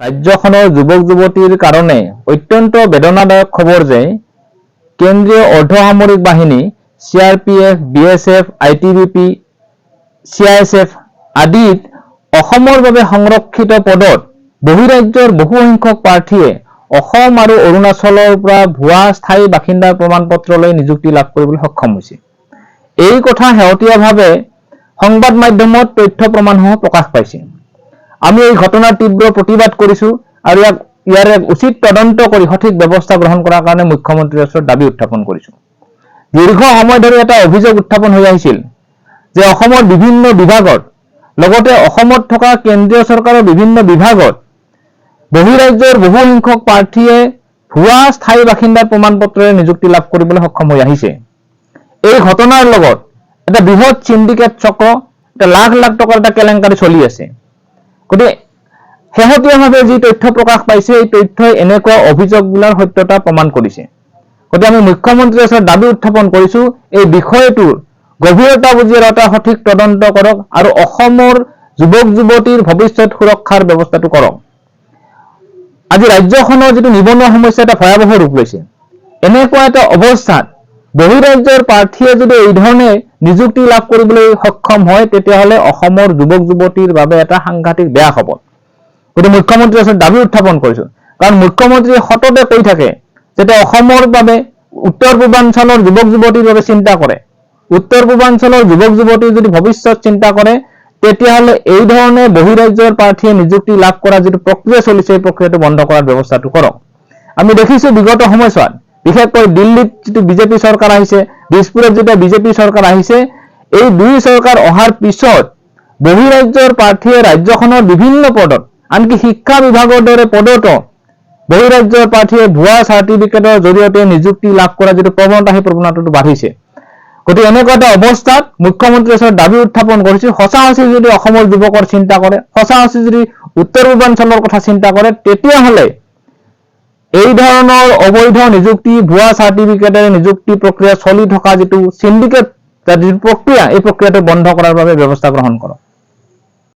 ৰাজ্যখনৰ যুৱক যুৱতীৰ কাৰণে অত্যন্ত বেদনাদায়ক খবৰ যে কেন্দ্ৰীয় অৰ্ধসামৰিক বাহিনী CRPF, BSF, ITBP, CISF আদিত অসমৰ বাবে সংৰক্ষিত পদত বহিৰাজ্যৰ বহু সংখ্যক প্ৰাৰ্থীয়ে অসম আৰু অৰুণাচলৰ পৰা ভুৱা স্থায়ী বাসিন্দাৰ প্ৰমাণপত্ৰ লৈ নিযুক্তি লাভ কৰিবলৈ সক্ষম হৈছে। এই কথা শেহতীয়াভাৱে সংবাদ মাধ্যমত তথ্য প্ৰমাণসমূহ প্ৰকাশ পাইছে। আমি এই ঘটনাৰ তীব্ৰ প্ৰতিবাদ কৰিছো আৰু ইয়াৰ এক উচিত তদন্ত কৰি সঠিক ব্যৱস্থা গ্ৰহণ কৰাৰ কাৰণে মুখ্যমন্ত্ৰীৰ ওচৰত দাবী উত্থাপন কৰিছো। দীৰ্ঘ সময় ধৰি এটা অভিযোগ উত্থাপন হৈ আহিছিল যে অসমৰ বিভিন্ন বিভাগত লগতে অসমত থকা কেন্দ্ৰীয় চৰকাৰৰ বিভিন্ন বিভাগত বহিৰাজ্যৰ বহু সংখ্যক প্ৰাৰ্থীয়ে ভুৱা স্থায়ী বাসিন্দাৰ প্ৰমাণপত্ৰৰে নিযুক্তি লাভ কৰিবলৈ সক্ষম হৈ আহিছে। এই ঘটনাৰ লগত এটা বৃহৎ সিন্ডিকেট চক্ৰ, এটা লাখ লাখ টকাৰ এটা কেলেংকাৰী চলি আছে। গতিকে শেহতীয়াভাৱে যি তথ্য প্ৰকাশ পাইছে এই তথ্যই এনেকুৱা অভিযোগবোৰৰ সত্যতা প্ৰমাণ কৰিছে। গতিকে আমি মুখ্যমন্ত্ৰীৰ ওচৰত দাবী উত্থাপন কৰিছো এই বিষয়টোৰ গভীৰতা বুজি এটা সঠিক তদন্ত কৰক আৰু অসমৰ যুৱক যুৱতীৰ ভৱিষ্যত সুৰক্ষাৰ ব্যৱস্থাটো কৰক। আজি ৰাজ্যখনৰ যিটো নিবনুৱা সমস্যা এটা ভয়াৱহ ৰূপ লৈছে, এনেকুৱা এটা অৱস্থাত বহিৰাজ্যৰ প্ৰাৰ্থীয়ে যদি এই ধৰণে নিযুক্তি লাভ কৰিবলৈ সক্ষম হয় তেতিয়াহ'লে অসমৰ যুৱক যুৱতীৰ বাবে এটা সাংঘাতিক বেয়া খবৰ। গতিকে মুখ্যমন্ত্ৰীৰ ওচৰত দাবী উত্থাপন কৰিছো, কাৰণ মুখ্যমন্ত্ৰীয়ে সততে কৈ থাকে যাতে অসমৰ বাবে উত্তৰ পূৰ্বাঞ্চলৰ যুৱক যুৱতীৰ বাবে চিন্তা কৰে। উত্তৰ পূৰ্বাঞ্চলৰ যুৱক যুৱতীৰ যদি ভৱিষ্যত চিন্তা কৰে তেতিয়াহ'লে এই ধৰণে বহিৰাজ্যৰ প্ৰাৰ্থীয়ে নিযুক্তি লাভ কৰা যিটো প্ৰক্ৰিয়া চলিছে এই প্ৰক্ৰিয়াটো বন্ধ কৰাৰ ব্যৱস্থাটো কৰক। আমি দেখিছো বিগত সময়ছোৱাত বিশেষকৈ দিল্লীত যিটো বিজেপি চৰকাৰ আহিছে, দিছপুৰত যেতিয়া বিজেপি চৰকাৰ আহিছে, এই দুই চৰকাৰ অহাৰ পিছত বহিৰাজ্যৰ প্ৰাৰ্থীয়ে ৰাজ্যখনৰ বিভিন্ন পদত, আনকি শিক্ষা বিভাগৰ দৰে পদতো বহিৰাজ্যৰ প্ৰাৰ্থীয়ে ভুৱা চাৰ্টিফিকেটৰ জৰিয়তে নিযুক্তি লাভ কৰা যিটো প্ৰৱণতা সেই প্ৰৱণতাটো বাঢ়িছে। গতিকে এনেকুৱা এটা অৱস্থাত মুখ্যমন্ত্ৰীৰ ওচৰত দাবী উত্থাপন কৰিছো, সঁচাসঁচি যদি অসমৰ যুৱকৰ চিন্তা কৰে, সঁচাসঁচি যদি উত্তৰ পূৰ্বাঞ্চলৰ কথা চিন্তা কৰে তেতিয়াহ'লে এই ধৰণৰ অবৈধ নিযুক্তি, ভুৱা চাৰ্টিফিকেটেৰে নিযুক্তি প্ৰক্ৰিয়া চলি থকা যিটো সিন্ডিকেট যিটো প্ৰক্ৰিয়া এই প্ৰক্ৰিয়াটো বন্ধ কৰাৰ বাবে ব্যৱস্থা গ্ৰহণ কৰক।